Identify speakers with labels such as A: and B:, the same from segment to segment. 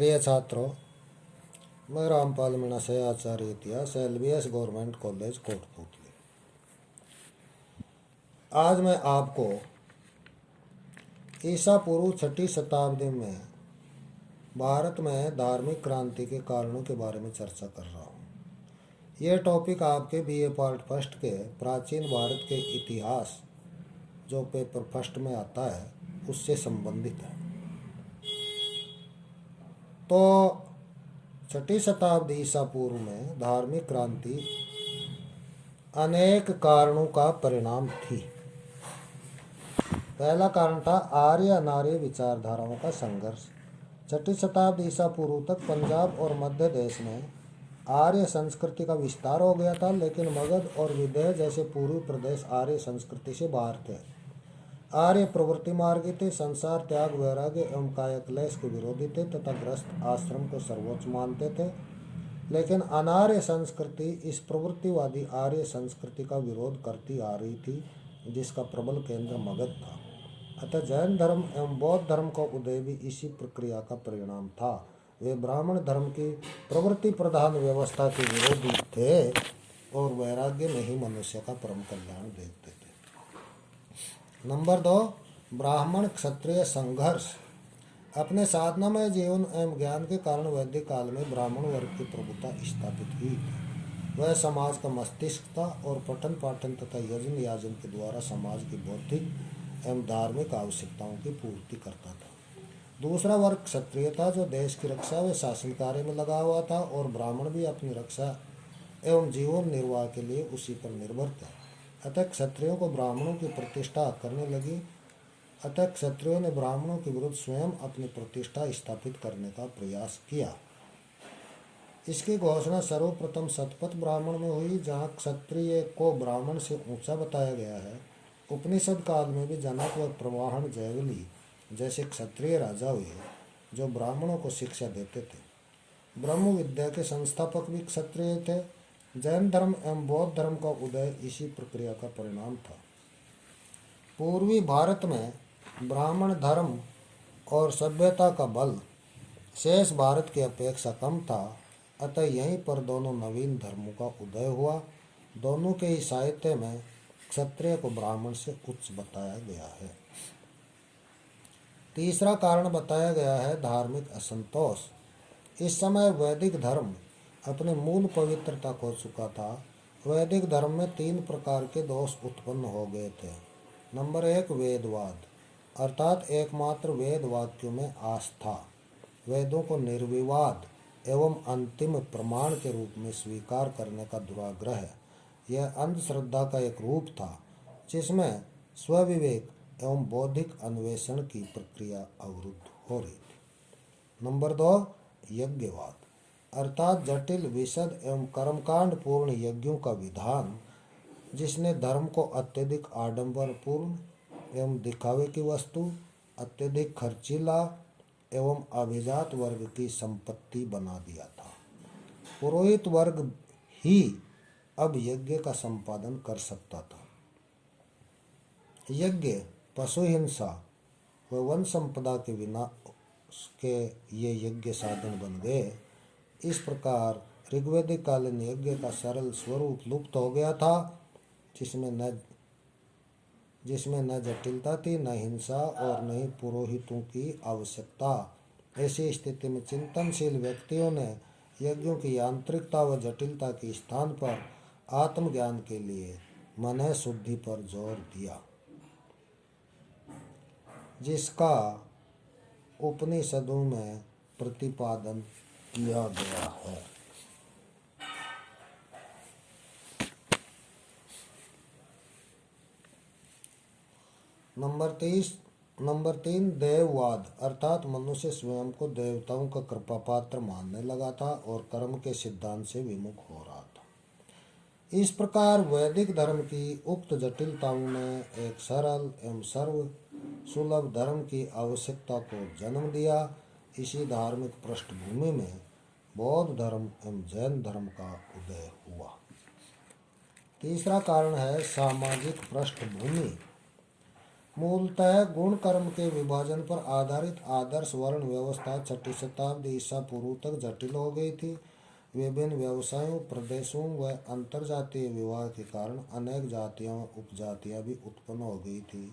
A: प्रिय छात्रों, मैं रामपाल मीणा से आचार्य इतिहास LBS गवर्नमेंट कॉलेज कोटपुतली। आज मैं आपको ईसा पूर्व 6वीं शताब्दी में भारत में धार्मिक क्रांति के कारणों के बारे में चर्चा कर रहा हूँ। यह टॉपिक आपके BA पार्ट फर्स्ट के प्राचीन भारत के इतिहास जो पेपर फर्स्ट में आता है उससे संबंधित है। तो 6वीं शताब्दी ईसा पूर्व में धार्मिक क्रांति अनेक कारणों का परिणाम थी। पहला कारण था आर्य अनार्य विचारधाराओं का संघर्ष। 6वीं शताब्दी ईसा पूर्व तक पंजाब और मध्य देश में आर्य संस्कृति का विस्तार हो गया था, लेकिन मगध और विदेह जैसे पूर्वी प्रदेश आर्य संस्कृति से बाहर थे। आर्य प्रवृत्ति मार्गी थे, संसार त्याग, वैराग्य एवं कायक्लेश के विरोधी थे तथा गृहस्थ आश्रम को सर्वोच्च मानते थे। लेकिन अनार्य संस्कृति इस प्रवृत्तिवादी आर्य संस्कृति का विरोध करती आ रही थी, जिसका प्रबल केंद्र मगध था। अतः जैन धर्म एवं बौद्ध धर्म का उदय भी इसी प्रक्रिया का परिणाम था। वे ब्राह्मण धर्म की प्रवृत्ति प्रधान व्यवस्था के विरोधी थे और वैराग्य में ही मनुष्य का परम कल्याण देखते थे। नंबर 2, ब्राह्मण क्षत्रिय संघर्ष। अपने साधनामय जीवन एवं ज्ञान के कारण वैदिक काल में ब्राह्मण वर्ग की प्रभुता स्थापित हुई थी। वह समाज का मस्तिष्क था और पठन पाठन तथा यजन याजन के द्वारा समाज की बौद्धिक एवं धार्मिक आवश्यकताओं की पूर्ति करता था। दूसरा वर्ग क्षत्रिय था, जो देश की रक्षा व शासन कार्य में लगा हुआ था, और ब्राह्मण भी अपनी रक्षा एवं जीवन निर्वाह के लिए उसी पर निर्भर थे। अतः क्षत्रियों को ब्राह्मणों की प्रतिष्ठा करने लगी। अतः क्षत्रियों ने ब्राह्मणों के विरुद्ध स्वयं अपनी प्रतिष्ठा स्थापित करने का प्रयास किया। इसकी घोषणा सर्वप्रथम शतपथ ब्राह्मण में हुई, जहाँ क्षत्रिय को ब्राह्मण से ऊंचा बताया गया है। उपनिषद काल में भी जनक व प्रवाहन जयवली जैसे क्षत्रिय राजा हुए, जो ब्राह्मणों को शिक्षा देते थे। ब्रह्म विद्या के संस्थापक भी क्षत्रिय थे। जैन धर्म एवं बौद्ध धर्म का उदय इसी प्रक्रिया का परिणाम था। पूर्वी भारत में ब्राह्मण धर्म और सभ्यता का बल शेष भारत की अपेक्षा कम था। अतः यहीं पर दोनों नवीन धर्मों का उदय हुआ। दोनों के ही साहित्य में क्षत्रिय को ब्राह्मण से उच्च बताया गया है। तीसरा कारण बताया गया है धार्मिक असंतोष। इस समय वैदिक धर्म अपने मूल पवित्रता खो चुका था। वैदिक धर्म में 3 प्रकार के दोष उत्पन्न हो गए थे। नंबर 1, वेदवाद, अर्थात एकमात्र वेद वाक्यों में आस्था, वेदों को निर्विवाद एवं अंतिम प्रमाण के रूप में स्वीकार करने का दुराग्रह। यह अंधश्रद्धा का एक रूप था, जिसमें स्वविवेक एवं बौद्धिक अन्वेषण की प्रक्रिया अवरुद्ध हो रही थी। नंबर 2, यज्ञवाद, अर्थात जटिल, विशद एवं कर्मकांड पूर्ण यज्ञों का विधान, जिसने धर्म को अत्यधिक आडंबरपूर्ण एवं दिखावे की वस्तु, अत्यधिक खर्चीला एवं अभिजात वर्ग की संपत्ति बना दिया था। पुरोहित वर्ग ही अब यज्ञ का संपादन कर सकता था। यज्ञ पशु हिंसा व वन संपदा के विनाश के ये यज्ञ साधन बन गए। इस प्रकार ऋग्वैदिक कालीन यज्ञ का सरल स्वरूप लुप्त हो गया था, जिसमें न जटिलता थी, न हिंसा और न ही पुरोहितों की आवश्यकता। ऐसी स्थिति में चिंतनशील व्यक्तियों ने यज्ञों की यांत्रिकता व जटिलता के स्थान पर आत्मज्ञान के लिए मन शुद्धि पर जोर दिया, जिसका उपनिषदों में प्रतिपादन किया गया है। नंबर 3, देववाद, अर्थात मनुष्य स्वयं को देवताओं का कृपा पात्र मानने लगा था और कर्म के सिद्धांत से विमुख हो रहा था। इस प्रकार वैदिक धर्म की उक्त जटिलताओं ने एक सरल एवं सर्व सुलभ धर्म की आवश्यकता को जन्म दिया। इसी धार्मिक पृष्ठभूमि में बौद्ध धर्म एवं जैन धर्म का उदय हुआ। तीसरा कारण है सामाजिक पृष्ठभूमि। मूलतः गुण कर्म के विभाजन पर आधारित आदर्श वर्ण व्यवस्था 6ठी शताब्दी ईसा पूर्व तक जटिल हो गई थी। विभिन्न व्यवसायों, प्रदेशों व अंतरजातीय विवाह के कारण अनेक जातियां व उपजातियां भी उत्पन्न हो गई थी,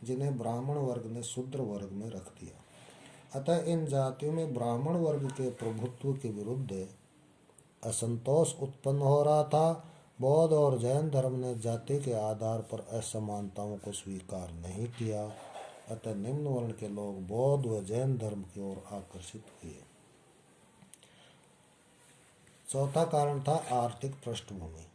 A: जिन्हें ब्राह्मण वर्ग ने शूद्र वर्ग में रख दिया। अतः इन जातियों में ब्राह्मण वर्ग के प्रभुत्व के विरुद्ध असंतोष उत्पन्न हो रहा था। बौद्ध और जैन धर्म ने जाति के आधार पर असमानताओं को स्वीकार नहीं किया। अतः निम्न वर्ण के लोग बौद्ध व जैन धर्म की ओर आकर्षित हुए। चौथा कारण था आर्थिक पृष्ठभूमि।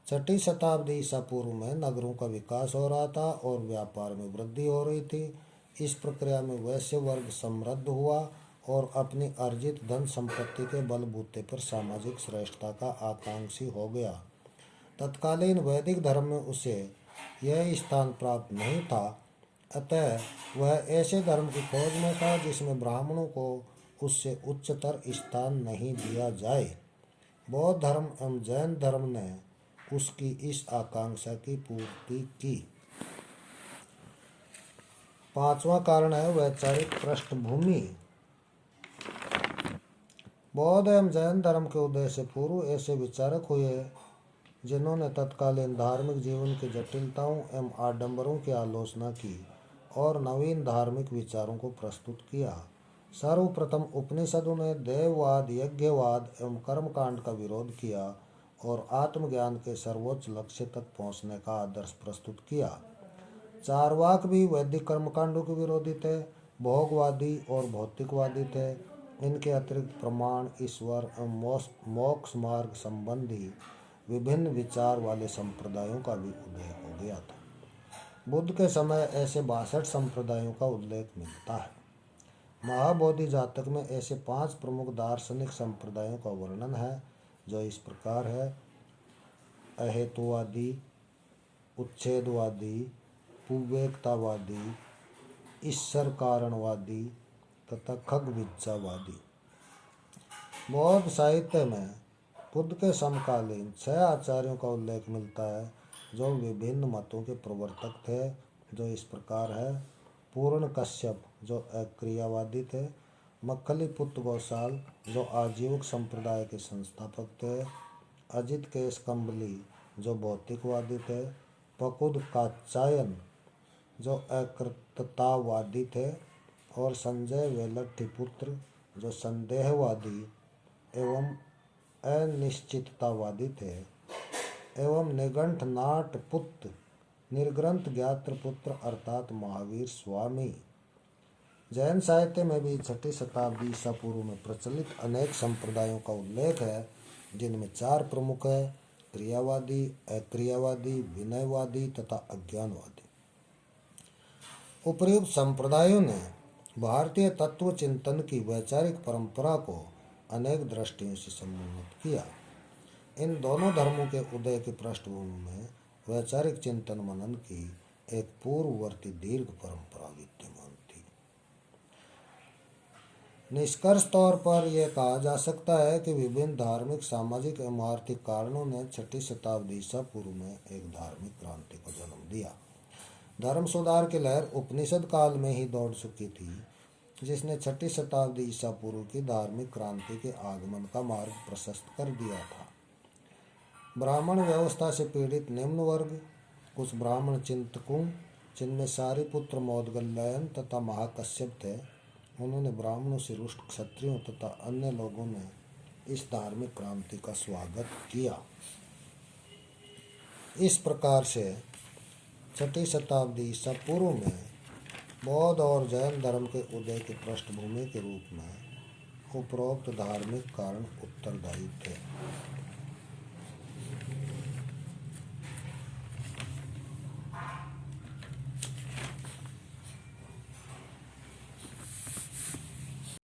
A: 6ठी शताब्दी ईसा पूर्व में नगरों का विकास हो रहा था और व्यापार में वृद्धि हो रही थी। इस प्रक्रिया में वैश्य वर्ग समृद्ध हुआ और अपनी अर्जित धन संपत्ति के बलबूते पर सामाजिक श्रेष्ठता का आकांक्षी हो गया। तत्कालीन वैदिक धर्म में उसे यह स्थान प्राप्त नहीं था। अतः वह ऐसे धर्म की खोज में था जिसमें ब्राह्मणों को उससे उच्चतर स्थान नहीं दिया जाए। बौद्ध धर्म एवं जैन धर्म ने उसकी इस आकांक्षा की पूर्ति की। पांचवा कारण है वैचारिक पृष्ठभूमि। बौद्ध एवं जैन धर्म के उदय से पूर्व ऐसे विचारक हुए जिन्होंने तत्कालीन धार्मिक जीवन की जटिलताओं एवं आडंबरों की आलोचना की और नवीन धार्मिक विचारों को प्रस्तुत किया। सर्वप्रथम उपनिषदों ने देववाद, यज्ञवाद एवं कर्मकांड का विरोध किया और आत्मज्ञान के सर्वोच्च लक्ष्य तक पहुंचने का आदर्श प्रस्तुत किया। चारवाक भी वैदिक कर्मकांडों के विरोधी थे, भोगवादी और भौतिकवादी थे। इनके अतिरिक्त प्रमाण, ईश्वर एवं मोक्ष मार्ग संबंधी विभिन्न विचार वाले संप्रदायों का भी उदय हो गया था। बुद्ध के समय ऐसे 62 संप्रदायों का उल्लेख मिलता है। महाबोधि जातक में ऐसे 5 प्रमुख दार्शनिक संप्रदायों का वर्णन है, जो इस प्रकार है: अहेतुवादी, उच्छेदवादी, पुवेकतावादी, ईश्वर कारणवादी तथा खगविज्जावादी। बौद्ध साहित्य में बुद्ध के समकालीन 6 आचार्यों का उल्लेख मिलता है, जो विभिन्न मतों के प्रवर्तक थे, जो इस प्रकार है: पूर्ण कश्यप, जो अक्रियावादी थे; मक्खलीपुत्र गौसाल, जो आजीवक संप्रदाय के संस्थापक थे; अजित केशकम्बली, जो भौतिकवादी थे; पकुद कात्यायन, जो अकृततावादी थे; और संजय वेलट्ठीपुत्र, जो संदेहवादी एवं अनिश्चिततावादी थे; एवं निगंठनाट पुत्र, निर्ग्रंथ ज्ञात्रपुत्र अर्थात महावीर स्वामी। जैन साहित्य में भी 6ठी शताब्दी ईसा पूर्व में प्रचलित अनेक संप्रदायों का उल्लेख है, जिनमें 4 प्रमुख है: क्रियावादी, अक्रियावादी, विनयवादी तथा अज्ञानवादी। उपर्युक्त संप्रदायों ने भारतीय तत्व चिंतन की वैचारिक परंपरा को अनेक दृष्टियों से सम्मिलित किया। इन दोनों धर्मों के उदय की पृष्ठभूमि में वैचारिक चिंतन मनन की एक पूर्ववर्ती दीर्घ परंपरा विद्यमान थी। निष्कर्ष तौर पर यह कहा जा सकता है कि विभिन्न धार्मिक, सामाजिक एवं आर्थिक कारणों ने 6ठी शताब्दी ईसा पूर्व में एक धार्मिक क्रांति को जन्म दिया। धर्म सुधार की लहर उपनिषद काल में ही दौड़ चुकी थी, जिसने 6ठी शताब्दी ईसा पूर्व की धार्मिक क्रांति के आगमन का मार्ग प्रशस्त कर दिया था। ब्राह्मण व्यवस्था से पीड़ित निम्न वर्ग, कुछ ब्राह्मण चिंतकों, जिनमें सारिपुत्र, मौदगल्यायन तथा महाकश्यप थे, उन्होंने ब्राह्मणों से रुष्ट क्षत्रियों तथा अन्य लोगों ने इस धार्मिक क्रांति का स्वागत किया। इस प्रकार से 6ठी शताब्दी ईसा पूर्व में बौद्ध और जैन धर्म के उदय की पृष्ठभूमि के रूप में उपरोक्त धार्मिक कारण उत्तरदायी थे।